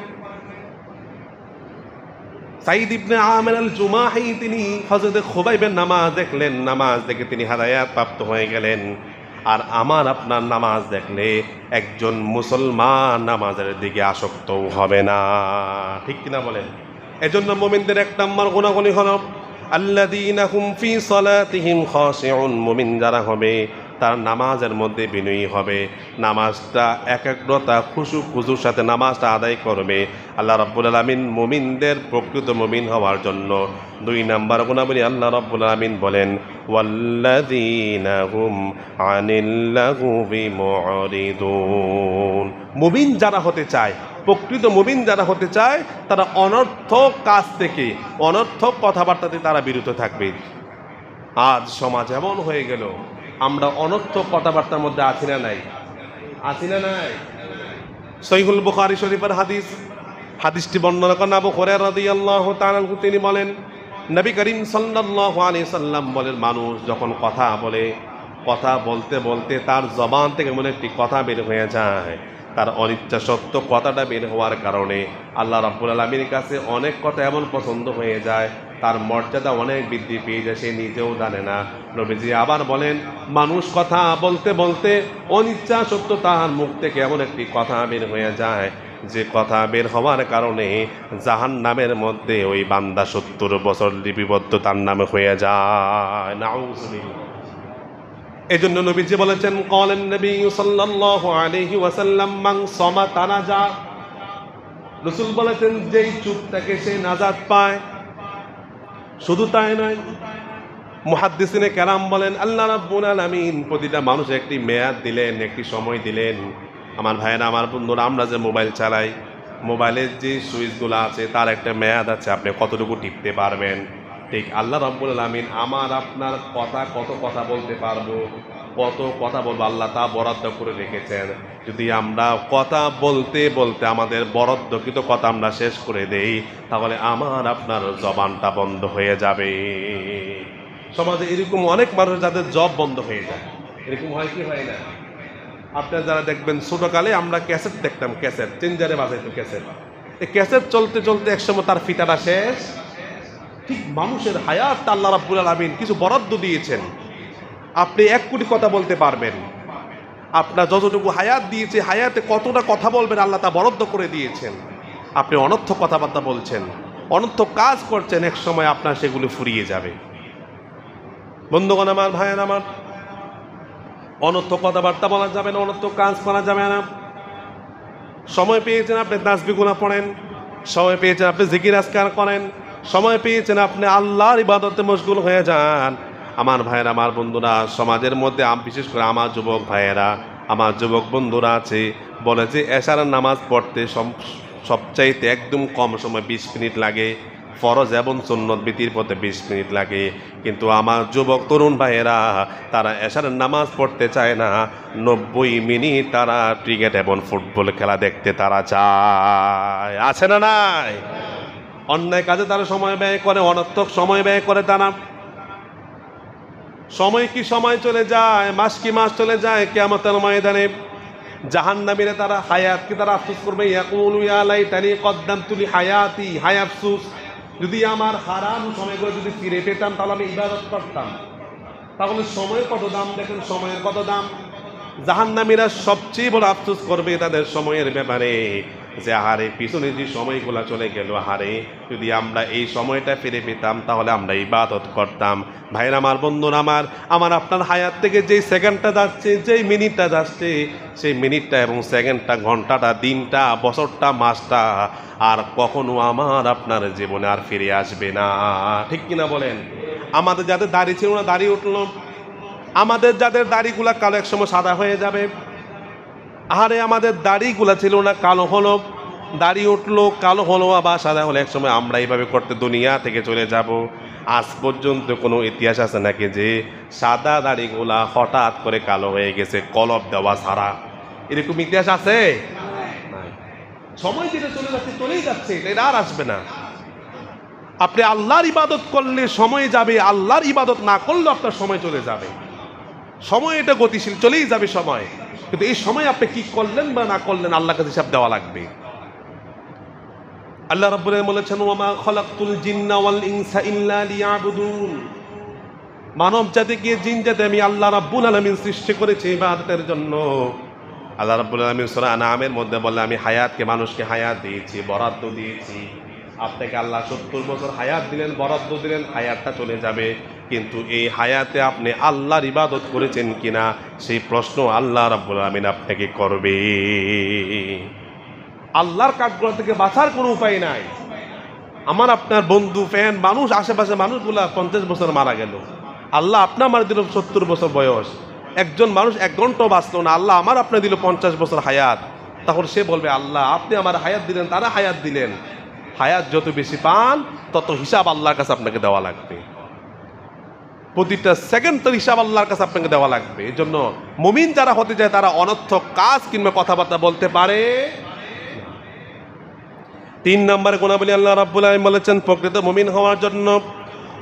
A: সাইদ ইবনে আমির আল জুমাহি তিনি হযরত খুবাইবের নামাজ দেখলেন, নামাজ দেখে তিনি হেদায়েত প্রাপ্ত হয়ে গেলেন। আর আমার আপনার নামাজ দেখলে একজন মুসলমান নামাজের দিকে আসক্তও হবে না। ঠিক কিনা বলেন? এজন্য মুমিনদের এক নম্বর গুণাবলী হলো আল্লাযীনা হুম ফী সালাতিহিম খাশিউন। মুমিন যারা হবে তার নামাজের মধ্যে বিনয়ী হবে, নামাজটা একাগ্রতা খুশুর সাথে নামাজটা আদায় করবে। আল্লাহ রাব্বুল আলামিন মুমিনদের প্রকৃত মুমিন হওয়ার জন্য 2 নাম্বার গুণাবলী আল্লাহ রাব্বুল আলামিন বলেন ওয়াল্লাযীনা হুম আনিল লাগবি মুরিদুন। মুমিন যারা হতে চায়, প্রকৃত মুমিন যারা হতে চায়, তারা অনর্থক কাজ থেকে, অনর্থক কথাবার্তাতে তারা বিরত থাকবে। আজ সমাজ এমন হয়ে গেল, আমরা অনর্থক কথাবার্তার মধ্যে আছি না নাই? আছি না নাই? সহিহুল বুখারী শরীফের হাদিস, হাদিসটি বর্ণনা করেন আবু হুরায়রা রাদিয়াল্লাহু তাআলা আনহু। তিনি বলেন, নবী করিম সাল্লাল্লাহু আলাইহি সাল্লাম বলেন, মানুষ যখন কথা বলে, কথা বলতে বলতে তার জবান থেকে এমন একটি কথা বের হয়ে যায়, তার অনিচ্ছা সত্য কথাটা বের হওয়ার কারণে আল্লাহ রাব্বুল আলামিনের কাছে অনেক কথা এমন পছন্দ হয়ে যায়, তার মর্যাদা অনেক বৃদ্ধি পেয়ে যায়, সে নিজেও জানে না। নবীজি আবার বলেন, মানুষ কথা বলতে বলতে অনিচ্ছা সত্য তার মুখ থেকে এমন একটি কথা বের হয়ে যায়, যে কথা বের হওয়ার কারণে জাহান্নামের মধ্যে ওই বান্দা 70 বছর লিপিবদ্ধ তার নামে হয়ে যায়। নাউযুবিল্লাহ। এজন্য নবীজি বলেছেন, ক্বালান নবী সাল্লাল্লাহু আলাইহি ওয়াসাল্লাম মান সামাতা নাজা। রাসূল বলেছেন, যেই চুপ থাকে সে নাজাত পায়। শুধু তাই নয়, মুহাদ্দিসিনে কেরাম বলেন, আল্লাহ রাব্বুল আলামিন প্রতিটা মানুষের একটি মেয়াদ দিলেন, একটি সময় দিলেন। আমার ভাইয়েরা, আমার বন্ধুরা, আমরা যে মোবাইল চালাই, মোবাইলের যে সুইচগুলো আছে তার একটা মেয়াদ আছে, আপনি কতটুকু টিপতে পারবেন। ঠিক আল্লাহ রাব্বুল আলামিন আমার আপনার কত কথা বলতে পারবো, কত কথা বলবো, আল্লাহ তা বরাদ্দ করে রেখেছেন। যদি আমরা কথা বলতে বলতে আমাদের বরাদ্দকৃত কথা আমরা শেষ করে দেই, তাহলে আমার আপনার জবানটা বন্ধ হয়ে যাবে। সমাজে এরকম অনেক মানুষ যাদের জব বন্ধ হয়ে যায়, এরকম হয় কি হয় না? আপনারা যারা দেখবেন, ছোটকালে আমরা ক্যাসেট দেখতাম, ক্যাসেট চেঞ্জারে বাজাইতো ক্যাসেট। এই ক্যাসেট চলতে চলতে একসময় তার ফিতাটা শেষ। ঠিক মানুষের হায়াত আল্লাহ রাব্বুল আলামিন কিছু বরাদ্দ দিয়েছেন, আপনি 1 কোটি কথা বলতে পারবেন। আপনার যতটুকু হায়াত দিয়েছে, হায়াতে কতটা কথা বলবেন আল্লাহ তা বরাদ্দ করে দিয়েছেন। আপনি অনর্থক কথাবার্তা বলছেন, অনর্থক কাজ করছেন, এক সময় আপনার সেগুলো ফুরিয়ে যাবে। বন্ধুগণ আমার, ভাইয়ের আমার, অনর্থক কথাবার্তা বলা যাবে না, অনর্থক কাজ করা যাবে না। সময় পেয়েছেন আপনি তাসবিহ গুনাহ পড়েন, সময় পেয়েছেন আপনি জিকির আজকার করেন, সময় পেয়েছেন আপনি আল্লাহর ইবাদতে মশগুল হয়ে যান। আমার ভাইয়েরা, আমার বন্ধুরা, সমাজের মধ্যে বিশেষ করে আমার যুবক ভাইয়েরা, আমার যুবক বন্ধুরা আছে, বলে যে এশার নামাজ পড়তে সবচাইতে একদম কম সময় 20 মিনিট লাগে, ফরজ এবং সুন্নত বিতির পথে 20 মিনিট লাগে। কিন্তু আমার যুবক তরুণ ভাইয়েরা, তারা এশার নামাজ পড়তে চায় না, 90 মিনিট তারা ক্রিকেট এবং ফুটবল খেলা দেখতে তারা চায়। আছে না নাই? অন্যায় কাজে তারা সময় ব্যয় করে, অনর্থক সময় ব্যয় করে তারা। সময় কি সময় চলে যায়, মাস কি মাস চলে যায়। কিয়ামতের ময়দানে জাহান্নামীরা তারা হায়াতকে তারা আফসোস করবে, ইয়াকুলু ইয়া লাইতানি কদ্দামতু লি হায়াতি, হায় আফসোস, যদি আমার হারাম সময়গুলো যদি ফিরে পেতাম তাহলে আমি ইবাদত করতাম। তাহলে সময়ের কত দাম, দেখেন সময়ের কত দাম। জাহান্নামীরা সবচেয়ে বড় আফসোস করবে তাদের সময়ের ব্যাপারে। যে আহারে পিছনে যে সময়গুলো চলে গেল, আহারে যদি আমরা এই সময়টা ফিরে পেতাম তাহলে আমরা ইবাদত করতাম। ভাইরা আমার, বন্ধুরা আমার আপনার হায়াত থেকে যেই সেকেন্ডটা যাচ্ছে, যেই মিনিটটা যাচ্ছে, সেই মিনিটটা এবং সেকেন্ডটা, ঘন্টাটা, দিনটা, বছরটা, মাসটা আর কখনো আমার আপনার জীবনে আর ফিরে আসবে না। ঠিক কিনা বলেন? আমাদের যাদের দাড়ি ছিল না দাড়ি উঠলো, আমাদের যাদের দাড়িগুলা কালো একসময় সাদা হয়ে যাবে। আরে আমাদের দাড়িগুলা ছিল না কালো হলো, দাড়ি উঠলো, কালো হলো, আবার সাদা হলো, একসময় আমরা এইভাবে করতে দুনিয়া থেকে চলে যাব। আজ পর্যন্ত কোনো ইতিহাস আছে নাকি যে সাদা দাড়িগুলা হঠাৎ করে কালো হয়ে গেছে কলপ দেওয়া ছাড়া? এরকম ইতিহাস আছে? নাই। সময় যেটা চলে যাচ্ছে চলেই যাচ্ছে, এটা আর আসবে না। আপনি আল্লাহর ইবাদত করলে সময় যাবে, আল্লাহর ইবাদত না করলে আপনার সময় চলে যাবে। সময় এটা গতিশীল, চলেই যাবে সময়, কিন্তু এই সময় আপনি কি করলেন বা না করলেন আল্লাহর কাছে হিসাব দেওয়া লাগবে। আল্লাহ রাব্বুল আলামিন বলেছেন, ওয়ামা খালাকতুল জিন্না ওয়াল ইনসা ইল্লা লিয়াবুদুন। মানব জাতিকে, জিন জাতি আমি আল্লাহ রাব্বুল আলামিন সৃষ্টি করেছি ইবাদতের জন্য। আল্লাহ রাব্বুল আলামিন সূরা আনআমের মধ্যে বলে, আমি হায়াতকে, মানুষকে হায়াত দিয়েছি, বরাদ্দ দিয়েছি। আপনাকে আল্লাহ 70 বছর হায়াত দিলেন, বরাদ্দ দিলেন, হায়াতটা চলে যাবে, কিন্তু এই হায়াতে আপনি আল্লাহর ইবাদত করেছেন কিনা সেই প্রশ্ন আল্লাহ রাব্বুল আলামিন আপনাকে করবে। আল্লাহর কাঠগড় থেকে বাঁচার কোনো উপায় নাই। আমার আপনার বন্ধু, ফ্যান, মানুষ, আশেপাশে মানুষগুলা 50 বছর মারা গেল, আল্লাহ আপনার মারা দিল 70 বছর বয়স। একজন মানুষ 1 ঘন্টাও বাঁচলো না, আল্লাহ আমার আপনার দিল 50 বছর হায়াত। তখন সে বলবে, আল্লাহ আপনি আমার হায়াত দিলেন, তারা হায়াত দিলেন। হায়াত যত বেশি পান তত হিসাব আল্লাহর কাছে আপনাকে দেওয়া লাগবে। প্রতিটা সেকেন্ডের হিসাব আল্লাহর কাছে আপনাকে দেওয়া লাগবে। এই জন্য মুমিন যারা হতে যায় তারা অনর্থক কাজ কিংবা কথাবার্তা বলতে পারে। 3 নম্বরে গুণাবলী আল্লাহ রাব্বুল আলামিন বলেছেন প্রকৃত মুমিন হওয়ার জন্য,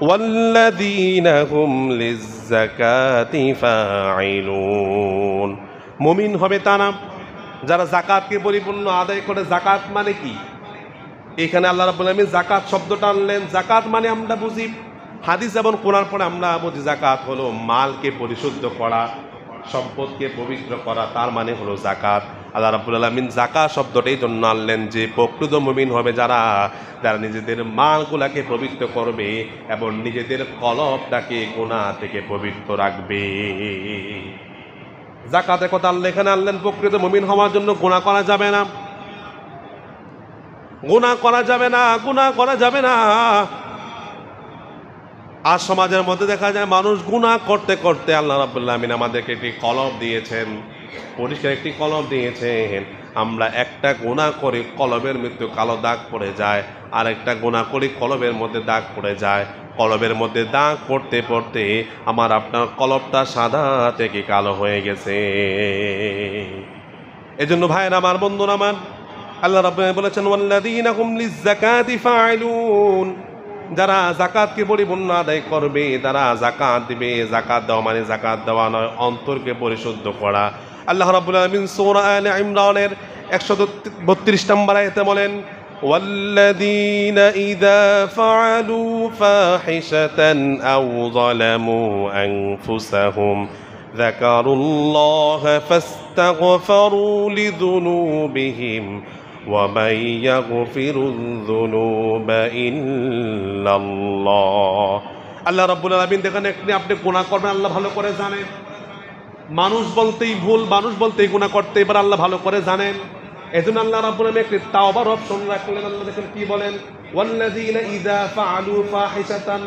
A: ওয়াল্লাযীনা হুম লিয-যাকাতি ফাঈলুন। মুমিন হবে তারা যারা যাকাতকে পরিপূর্ণ আদায় করে। যাকাত মানে কি? এখানে আল্লাহ রাব্বুল আলামিন যাকাত শব্দটা আনলেন। যাকাত মানে আমরা বুঝি, হাদিস এবং কোরআন পড়ে আমরা বুঝি যাকাত হলো মালকে পরিশুদ্ধ করা, সম্পদকে পবিত্র করা, তার মানে হলো যাকাত। আল্লাহ রাব্বুল আলামিন যাকাত শব্দটাই জন্য আনলেন যে প্রকৃত মুমিন হবে যারা নিজেদের মালগুলাকে পবিত্র করবে এবং নিজেদের কলবটাকে গুনাহ থেকে পবিত্র রাখবে। যাকাতের কথা আল্লাহ এখানে আনলেন প্রকৃত মুমিন হওয়ার জন্য। গুনাহ করা যাবে না, গুনাহ করা যাবে না, গুনাহ করা যাবে না। আজ সমাজের মধ্যে দেখা যায় মানুষ গুনাহ করতে করতে, আল্লাহ রাব্বুল আলামিন আমাদেরকে একটি কলব দিয়েছেন, পরিষ্কার একটি কলব দিয়েছেন। আমরা একটা গুনাহ করে কলবের মধ্যে কালো দাগ পড়ে যায়, আর একটা গুনাহ করে কলবের মধ্যে দাগ পড়ে যায়। কলবের মধ্যে দাগ পড়তে পড়তে আমার আপনার কলবটা সাদা থেকে কালো হয়ে গেছে। এজন্য ভাইয়েরা আমার, বন্ধুরা আমার, আল্লাহ রাব্বুল আলামিন বলেছেন, ওয়াল্লাযীনা হুম লিয-যাকাতি ফাঈলুন। যারা যাকাতকে পরিপূর্ণ আদায় করবে, তারা যাকাত দিবে। যাকাত দেওয়া মানে যাকাত দেওয়া নয়, অন্তরকে পরিশুদ্ধ করা। আল্লাহ রাব্বুল আলামিন সূরা আলে ইমরানের 132 নম্বর আয়াতে বলেন, ওয়াল্লাযীনা ইযা ফাআলু ফাহিশাতান আও যালামু আনফুসাহুম যাকারুল্লাহা ফাস্তাগফারু লিযুনুবিহিম وَمَن يَغْفِرُ الذُّنُوبَ إِلَّا اللَّهُ। আল্লাহ রাব্বুল আলামিন দেখেন, আপনি গুনাহ করবেন আল্লাহ ভালো করে জানেন। মানুষ বলতেই ভুল, মানুষ বলতেই গুনাহ করতে, এবার আল্লাহ ভালো করে জানেন। এজন্য আল্লাহ রাব্বুল আলামিন একটি তাওবার অপশন রাখলেন। আল্লাহ দেখেন কি বলেন, ওয়াল্লাযীনা ইযা ফাআলু ফাহিশাতান।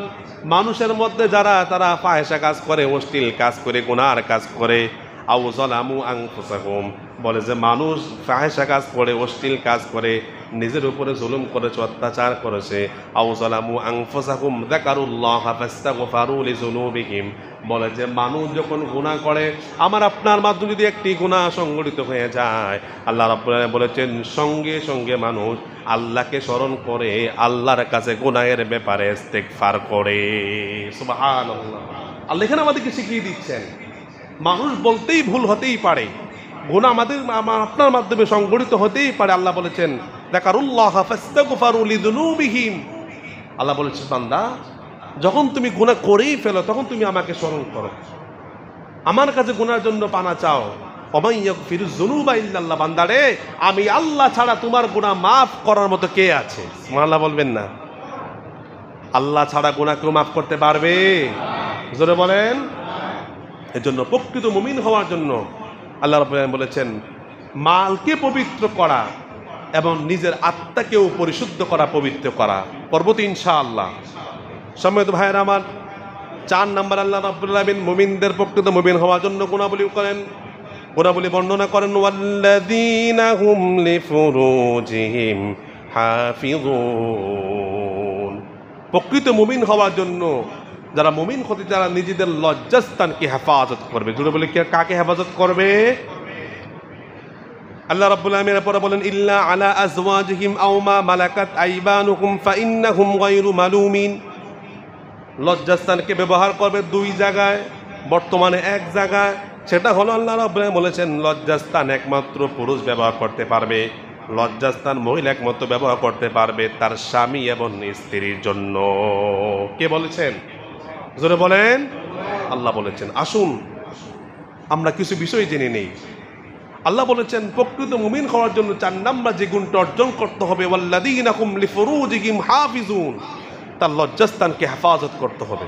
A: মানুষের মধ্যে যারা তারা ফাহিশা কাজ করে, অশ্লীল কাজ করে, গুনাহর কাজ করে, আও যালামু আনফুসাহুম, বলে যে মানুষ ফাহিশা কাজ করে, অশ্লীল কাজ করে, নিজের উপরে জুলুম করেছে, অত্যাচার করেছে। আও যালামু আনফুসাহুম যাকারুল্লাহা ফাস্তাগফারু লিযুনুবিহিম, বলে যে মানুষ যখন গুনাহ করে, আমার আপনার মাধ্যমে যদি একটি গুনাহ সংগঠিত হয়ে যায়, আল্লাহ রাব্বুল আলামিন বলেছেন সঙ্গে সঙ্গে মানুষ আল্লাহকে স্মরণ করে, আল্লাহর কাছে গুনাহের ব্যাপারে ইস্তেগফার করে। সুবহানাল্লাহ। আল্লাহ এখানে আমাদেরকে শিখিয়ে দিচ্ছেন মানুষ বলতেই ভুল হতেই পারে, গুনাহ আপনার মাধ্যমে সংগঠিত হতেই পারে। আল্লাহ বলেছেন যাকারুল্লাহা ফাস্তাগফারু লিযুনুবিহিম। আল্লাহ বলেছেন, বান্দা যখন তুমি গুনাহ করেই ফেলো তখন তুমি আমাকে স্মরণ করো, আমার কাছে গুনার জন্য পানা চাও, ওমাইয়াগফিরুয-যুনুবা ইল্লাল্লাহ, বান্দারে আমি আল্লাহ ছাড়া তোমার গুনাহ মাফ করার মতো কে আছে? সুবহানাল্লাহ বলবেন না? আল্লাহ ছাড়া গুনাহ কেউ মাফ করতে পারবে? জোরে বলেন। এজন্য প্রকৃত মুমিন হওয়ার জন্য আল্লাহ রাব্বুল আলামিন বলেছেন মালকে পবিত্র করা এবং নিজের আত্মাকেও পরিশুদ্ধ করা, পবিত্র করা। পরবর্তী ইনশাআল্লাহ। সম্মানিত ভাইয়েরা আমার, 4 নাম্বার আল্লাহ রাব্বুল আলামিন মুমিনদের প্রকৃত মুমিন হওয়ার জন্য গুণাবলী করেন, গুণাবলী বর্ণনা করেন। ওয়াল্লাযীনা হুম লিফুরুজিহিম হাফিযুন। প্রকৃত মুমিন হওয়ার জন্য যারা মুমিন হতে, যারা নিজেদের লজ্জাস্থানকে হেফাজত করবে। জুড়ে বলে কাকে হেফাজত করবে? আল্লাহ রাব্বুল আলামিন পরে বলেন ইল্লা আলা আজওয়াজিহিম আও মা মালাকাত আইমানুহুম ফাইন্নাহুম গায়রু মালুমিন। লজ্জাস্থানকে ব্যবহার করবে 2 জায়গায়, বর্তমানে 1 জায়গায়। সেটা হলো আল্লাহ রাব্বুল আলামিন বলেছেন লজ্জাস্থান একমাত্র পুরুষ ব্যবহার করতে পারবে, লজ্জাস্থান মহিলা একমাত্র ব্যবহার করতে পারবে তার স্বামী এবং স্ত্রীর জন্য। কে বলেছেন? জোরে বলেন। আল্লাহ বলেছেন। আসুন আমরা কিছু বিষয় জেনে নেই। আল্লাহ বলেছেন প্রকৃত মুমিন হওয়ার জন্য 4 নাম্বার যে গুণটা অর্জন করতে হবে, ওয়াল্লাযীনা হুম লিফুরুজিহিম হাফিজুন, তার লজ্জাস্থানকে হেফাজত করতে হবে।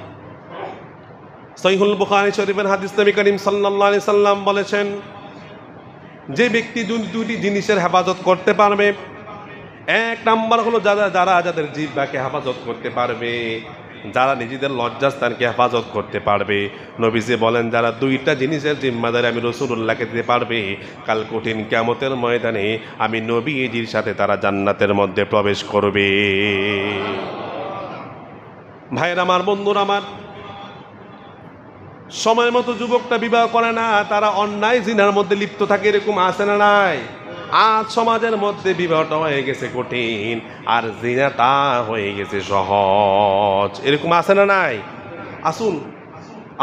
A: সহিহুল বুখারী শরীফের হাদিস নবী করিম সাল্লাল্লাহু আলাইহি সাল্লাম বলেছেন যে ব্যক্তি 2টি জিনিসের হেফাজত করতে পারবে, 1 নাম্বার হলো যাদের জিহ্বাকে হেফাজত করতে পারবে, যারা নিজেদের লজ্জাস্থানকে হেফাজত করতে পারবে। নবীজি বলেন যারা 2টা জিনিসের জিম্মাদারি আমি রাসূলুল্লাহকে দিতে পারবে, কাল কঠিন কিয়ামতের ময়দানে আমি নবীজির সাথে তারা জান্নাতের মধ্যে প্রবেশ করবে। ভাইয়ের আমার, বন্ধুরা আমার, সময় মতো যুবকটা বিবাহ করে না, তারা অন্যায় জিনার মধ্যে লিপ্ত থাকে। এরকম আছে না নাই? আজ সমাজের মধ্যে বিবাহটা হয়ে গেছে কঠিন আর জিনাটা হয়ে গেছে সহজ। এরকম আছে না নাই? আসুন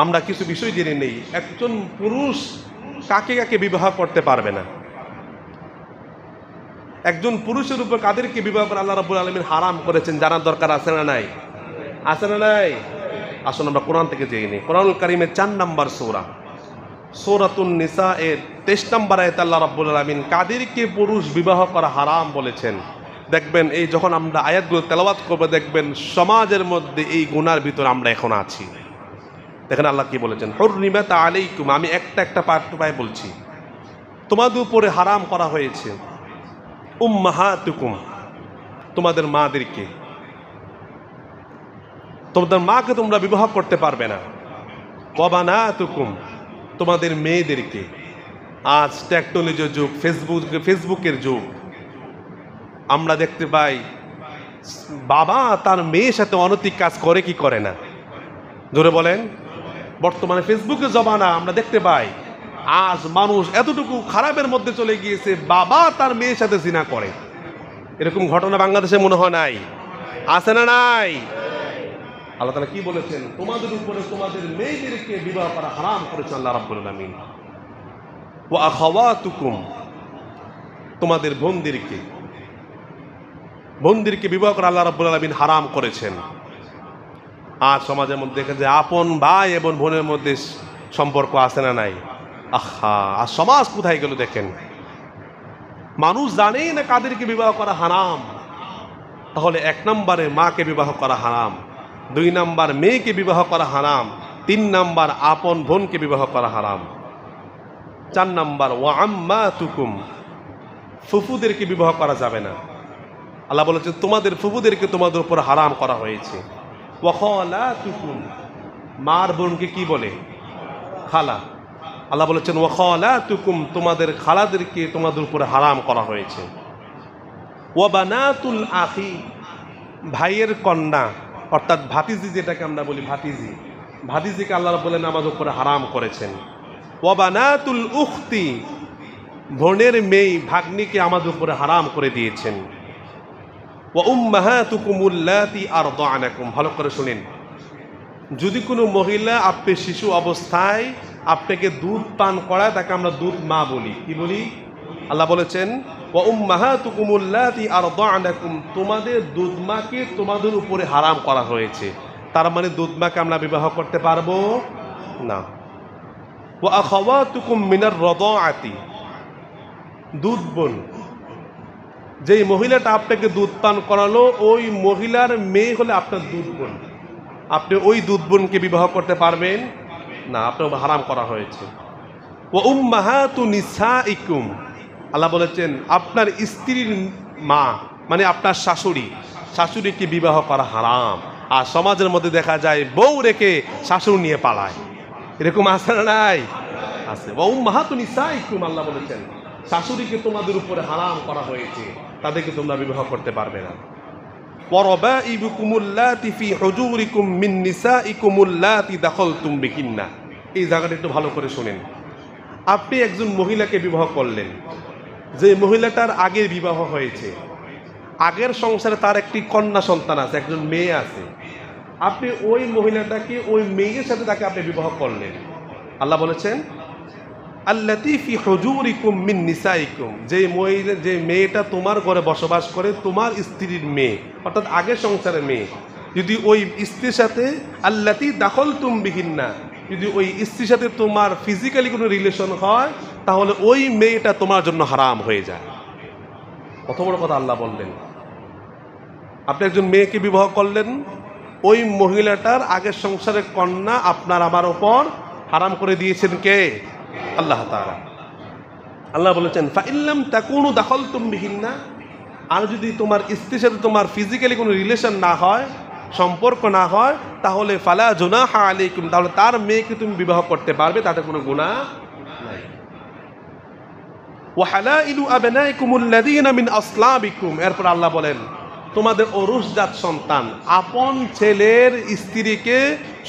A: আমরা কিছু বিষয় জেনে নেই। একজন পুরুষ কাকে কাকে বিবাহ করতে পারবে না, একজন পুরুষের উপর কাদেরকে বিবাহ করে আল্লাহ রাব্বুল আলামিন হারাম করেছেন জানার দরকার আছে না নাই? আছে না নাই? আসুন আমরা কোরআন থেকে জেনে নিই। কোরআনুল কারীমের 4 নাম্বার সূরা, সূরাতুন নিসা এর 23 নম্বর আয়াতে আল্লাহ রাব্বুল আলামিন কাদেরকে পুরুষ বিবাহ করা হারাম বলেছেন। দেখবেন এই যখন আমরা আয়াতগুলো তেলাওয়াত করব, দেখবেন সমাজের মধ্যে এই গুনার ভিতরে আমরা এখন আছি। দেখেন আল্লাহ কি বলেছেন, হুররিমাত আলাইকুম, আমি একটা পার্ট টু পার্ট বলছি, তোমাদের উপরে হারাম করা হয়েছে, উম্মাহাতুকুম, তোমাদের মাদেরকে, তোমাদের মাকে তোমরা বিবাহ করতে পারবে না, ওয়া বানাতুকুম, তোমাদের মেয়েদেরকে। আজ টেকনোলজির যুগ, ফেসবুকের যুগ, আমরা দেখতে পাই বাবা তার মেয়ের সাথে অনৈতিক কাজ করে কি করে না? জোরে বলেন। বর্তমানে ফেসবুকের জমানা, আমরা দেখতে পাই আজ মানুষ এতটুকু খারাপের মধ্যে চলে গিয়েছে, বাবা তার মেয়ের সাথে জিনা করে। এরকম ঘটনা বাংলাদেশে মনে হয় নাই? আছে না নাই? আল্লাহ তাআলা কি বলেছেন, তোমাদের উপরে তোমাদের মেয়েদেরকে বিবাহ করা হারাম করেছেন আল্লাহ রাব্বুল আলামিন। ওয়া আখাওয়াতুকুম, তোমাদের বোনদেরকে বিবাহ করা আল্লাহ রাব্বুল আলামিন হারাম করেছেন। আজ সমাজের মধ্যে দেখে যে আপন ভাই এবং বোনের মধ্যে সম্পর্ক আছে না নাই? আহা, আর সমাজ কোথায় গেল দেখেন। মানুষ জানেই না কাদেরকে বিবাহ করা হারাম। তাহলে 1 নম্বরে মাকে বিবাহ করা হারাম, 2 নাম্বার মেয়েকে বিবাহ করা হারাম, 3 নাম্বার আপন বোনকে বিবাহ করা হারাম, 4 নাম্বার ওয়া আম্মাতুকুম, ফুফুদেরকে বিবাহ করা যাবে না। আল্লাহ বলেছেন তোমাদের ফুফুদেরকে তোমাদের উপর হারাম করা হয়েছে। ওয়া খালাতুকুম, মার বোনকে কি বলে? খালা। আল্লাহ বলেছেন ওয়া খালাতুকুম, তোমাদের খালাদেরকে তোমাদের উপরে হারাম করা হয়েছে। ওয়া বানাতুল আখি, ভাইয়ের কন্যা অর্থাৎ ভাতিজি, যেটাকে আমরা বলি ভাতিজিকে আল্লাহ বলেন আমাদের উপরে হারাম করেছেন। ওয়া বানাতুল উখতি, বোনের মেয়ে ভাগ্নিকে আমাদের উপরে হারাম করে দিয়েছেন। ওয়া উম্মাহাতুকুমুল্লাতি আরদানাকুম, ভালো করে শুনেন, যদি কোনো মহিলা আপনি শিশু অবস্থায় আপনাকে দুধ পান করায় তাকে আমরা দুধ মা বলি। কি বলি? আল্লাহ বলেছেন ওয়া উম্মাহাতুকুমুল্লাতি আরদানাকুম, তোমাদের দুধ মাকে তোমাদের উপরে হারাম করা হয়েছে। তার মানে দুধ মাকে আমরা বিবাহ করতে পারবো না। ওয়া আখাওয়াতুকুম মিনার রাদাআতি, দুধ বোন। যেই মহিলাটা আপনাকে দুধ পান করালো ওই মহিলার মেয়ে হলে আপনার দুধ বোন। আপনি ওই দুধ বোনকে বিবাহ করতে পারবেন না, আপনার হারাম করা হয়েছে। ওয়া উম্মাহাতু নিসাইকুম, আল্লাহ বলেছেন আপনার স্ত্রীর মা মানে আপনার শাশুড়ি, শাশুড়িকে বিবাহ করা হারাম। আর সমাজের মধ্যে দেখা যায় বউ রেখে শাশুড়ি নিয়ে পালায়, এরকম আছে না নাই? আছে। ওয়া উম্মাহাতু নিসাইকুম, আল্লাহ বলেছেন শাশুড়িকে তোমাদের উপরে হারাম করা হয়েছে, তাদেরকে তোমরা বিবাহ করতে পারবে না। ওয়ারাবাইবুকুমুল্লাতি ফি হুজুরিকুম মিন নিসাইকুমুল্লাতি দাখালতুম বিহিন্না, এই জায়গাটা একটু ভালো করে শুনেন। আপনি একজন মহিলাকে বিবাহ করলেন, যে মহিলাটার আগে বিবাহ হয়েছে, আগের সংসারে তার একটি কন্যা সন্তান আছে, একজন মেয়ে আছে। আপনি ওই মহিলাটাকে ওই মেয়ের সাথে তাকে আপনি বিবাহ করলেন। আল্লাহ বলেছেন আল্লাতী ফি হুজুরিকুম মিন নিসাইকুম, যে মেয়েটা তোমার ঘরে বসবাস করে, তোমার স্ত্রীর মেয়ে অর্থাৎ আগের সংসারের মেয়ে, যদি ওই স্ত্রীর সাথে আল্লাতী দাখালতুম বিহিন্না, যদি ওই স্ত্রীর সাথে তোমার ফিজিক্যালি কোনো রিলেশন হয়, তাহলে ওই মেয়েটা তোমার জন্য হারাম হয়ে যায়। কত বড় কথা আল্লাহ বললেন। আপনি একজন মেয়েকে বিবাহ করলেন, ওই মহিলাটার আগের সংসারের কন্যা আপনার আমার ওপর হারাম করে দিয়েছেন কে? আল্লাহ তাআলা। আল্লাহ বলেছেন ফাইল্লাম তাকুনু দাখালতুম বিহিন্না, আর যদি তোমার স্ত্রীর সাথে তোমার ফিজিক্যালি কোনো রিলেশন না হয়, সম্পর্ক না হয়, তাহলে ফালা জুনাহা আলাইকুম, তাহলে তার মেয়েকে তুমি বিবাহ করতে পারবে, তাতে কোনো গুনাহ নাই। ওয়া হালাইলু আবনাইকুমুল্লাযীনা মিন আসলাবিকুম, এরপর আল্লাহ বলেন তোমাদের অরুষজাত সন্তান, আপন ছেলের স্ত্রীকে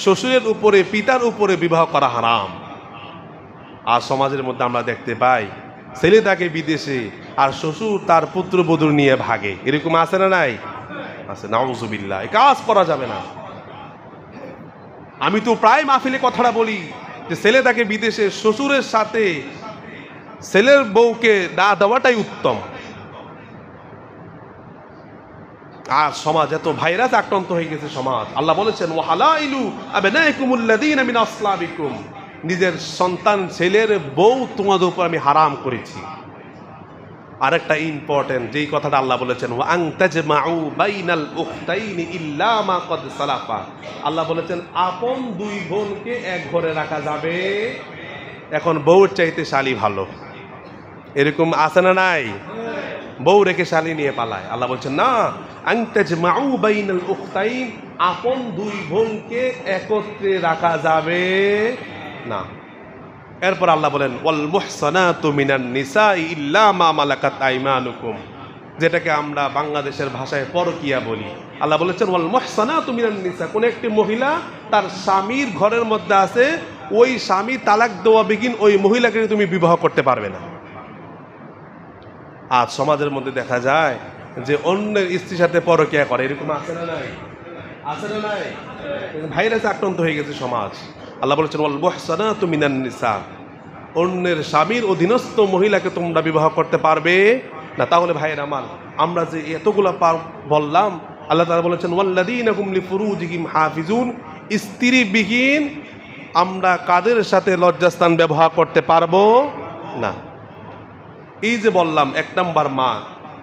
A: শ্বশুরের উপরে পিতার উপরে বিবাহ করা হারাম। আর সমাজের মধ্যে আমরা দেখতে পাই ছেলে থাকে বিদেশে আর শ্বশুর তার পুত্রবধূ নিয়ে ভাগে, এরকম আছে না নাই? আছে। নাউযুবিল্লাহ, এই কাজ করা যাবে না। আমি তো প্রায় মাহফিলে কথাটা বলি যে ছেলে থাকে বিদেশে, শ্বশুরের সাথে ছেলের বউকে না দেওয়াটাই উত্তম। আর সমাজ এত ভাইরাস আক্রান্ত হয়ে গেছে সমাজ। আল্লাহ বলেছেন ওয়া হালাইলু আবনাইকুমুল্লাযীনা মিন আসলাবিকুম, নিজের সন্তান ছেলের বউ তোমাদের উপর আমি হারাম করেছি। আরেকটা ইম্পর্টেন্ট যেই কথাটা আল্লাহ বলেছেন ওয়া আন তাজমাউ বাইনাল উখতাইনি ইল্লা মা ক্বাদ সালাফা, আল্লাহ বলেছেন আপন দুই বোনকে এক ঘরে রাখা যাবে। এখন বউর চাইতে শালি ভালো, এরকম আছে না নাই? বউ রেখে শালি নিয়ে পালায়। আল্লাহ বলছেন না, আন তাজমাউ বাইনাল উখতাইন, আপন দুই বোনকে একত্রে রাখা যাবে না। এরপর আল্লাহ বলেন ওয়াল মুহসানাতু মিনান নিসাই ইল্লা মা মালাকাত আইমানুকুম, যেটাকে আমরা বাংলাদেশের ভাষায় পরকিয়া বলি। আল্লাহ বলেছেন ওয়াল মুহসানাতু মিনান নিসা, কোন একটি মহিলা তার স্বামীর ঘরের মধ্যে আছে, ওই স্বামী তালাক দেওয়া বিগিন ওই মহিলাকে তুমি বিবাহ করতে পারবে না। আজ সমাজের মধ্যে দেখা যায় যে অন্যের স্ত্রীর সাথে পরকিয়া করে, এরকম আছে না নাই? আছে না নাই? ভাইরাসে আক্রান্ত হয়ে গেছে সমাজ। আল্লাহ বলেছেন ওয়াল মুহসানাতু মিনান নিসা, অন্যের স্বামীর অধীনস্থ মহিলাকে তোমরা বিবাহ করতে পারবে না। তাহলে ভাইয়ের আমার, আমরা যে এতগুলা বললাম, আল্লাহ তাআলা বলেছেন ওয়াল্লাযীনা হুম লিফুরুজিহিম হাফিজুন, স্ত্রীবিহীন আমরা কাদের সাথে লজ্জাস্থান ব্যবহার করতে পারবো না। এই যে বললাম, 1 নাম্বার মা,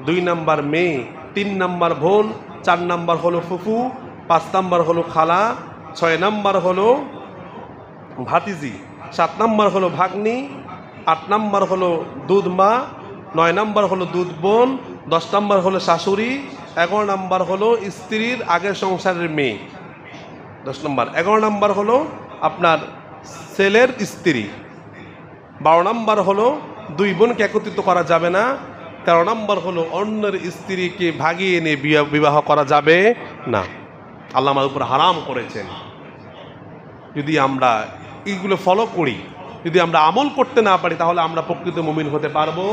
A: 2 নাম্বার মেয়ে, 3 নাম্বার বোন, 4 নাম্বার হলো ফুফু, 5 নাম্বার হলো খালা, 6 নাম্বার হলো ভাতিজি, 7 নাম্বার হলো ভাগ্নি, 8 নাম্বার হলো দুধ মা, 9 নাম্বার হলো দুধ বোন, 10 নাম্বার হলো শাশুড়ি, 11 নাম্বার হলো স্ত্রীর আগের সংসারের মেয়ে, 10 নাম্বার, 11 নাম্বার হলো আপনার ছেলের স্ত্রী, 12 নাম্বার হলো 2 বোনকে একত্রিত করা যাবে না, 13 নাম্বার হলো অন্যের স্ত্রীকে ভাগিয়ে এনে বিবাহ করা যাবে না। আল্লাহ আমাদের উপর হারাম করেছেন। যদি আমরা এইগুলো ফলো করি, যদি আমরা আমল করতে না পারি, তাহলে আমরা প্রকৃত মুমিন হতে পারবো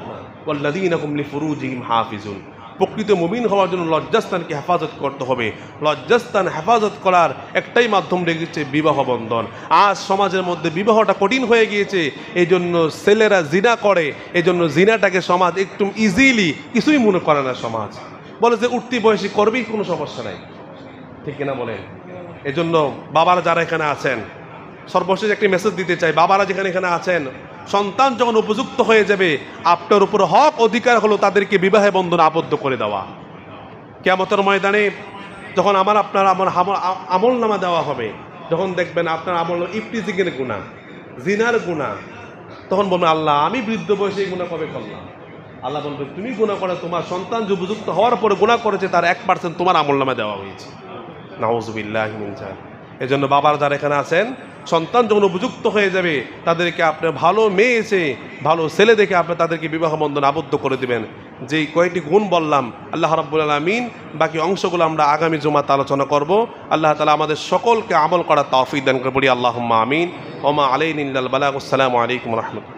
A: না। ওয়াল্লাযীনা হুম লিফুরুজিহিম হাফিজুন, প্রকৃত মুমিন হওয়ার জন্য লজ্জাস্থানকে হেফাজত করতে হবে। লজ্জাস্থান হেফাজত করার একটাই মাধ্যম রেখেছে বিবাহ বন্ধন। আজ সমাজের মধ্যে বিবাহটা কঠিন হয়ে গিয়েছে, এই জন্য ছেলেরা জিনা করে, এই জন্য জিনাটাকে সমাজ একটু ইজিলি কিছুই মনে করে না। সমাজ বলে যে উঠতি বয়সী করবেই, কোনো সমস্যা নাই, ঠিক কিনা বলেন? এজন্য বাবারা যারা এখানে আছেন, সর্বশেষ একটি মেসেজ দিতে চাই, বাবারা যেখানে এখানে আছেন, সন্তান যখন উপযুক্ত হয়ে যাবে, আপনার উপর হক অধিকার হলো তাদেরকে বিবাহে বন্ধনে আবদ্ধ করে দেওয়া। কিয়ামতের ময়দানে যখন আপনার আমল নামা দেওয়া হবে, যখন দেখবেন আপনার আমল ইফতিজিকের গুনাহ, জিনার গুনাহ, তখন বলবেন আল্লাহ আমি বৃদ্ধ বয়সে এই গুনাহ কবে করলাম? আল্লাহ বলবে তুমি গুনাহ করে তোমার সন্তান যে উপযুক্ত হওয়ার পরে গুনাহ করেছে তার 1% তোমার আমল নামা দেওয়া হয়েছে। নাউযুবিল্লাহি মিন যালিক। এই জন্য বাবার যারা এখানে আছেন, সন্তান যখন উপযুক্ত হয়ে যাবে তাদেরকে আপনার ভালো মেয়ে এসে ভালো ছেলে দেখে আপনি তাদেরকে বিবাহ বন্ধনে আবদ্ধ করে দিবেন। যেই কয়েকটি গুণ বললাম আল্লাহ রাব্বুল আলামিন বাকি অংশগুলো আমরা আগামী জুমাতে আলোচনা করব। আল্লাহ তাআলা আমাদের সকলকে আমল করার তৌফিক দান করে পড়ি আল্লাহুম্মা আমিন। ওমা আলাইনা ইল্লাল বালাগ। আসসালামু আলাইকুম ওয়া রাহমাতুল্লাহ।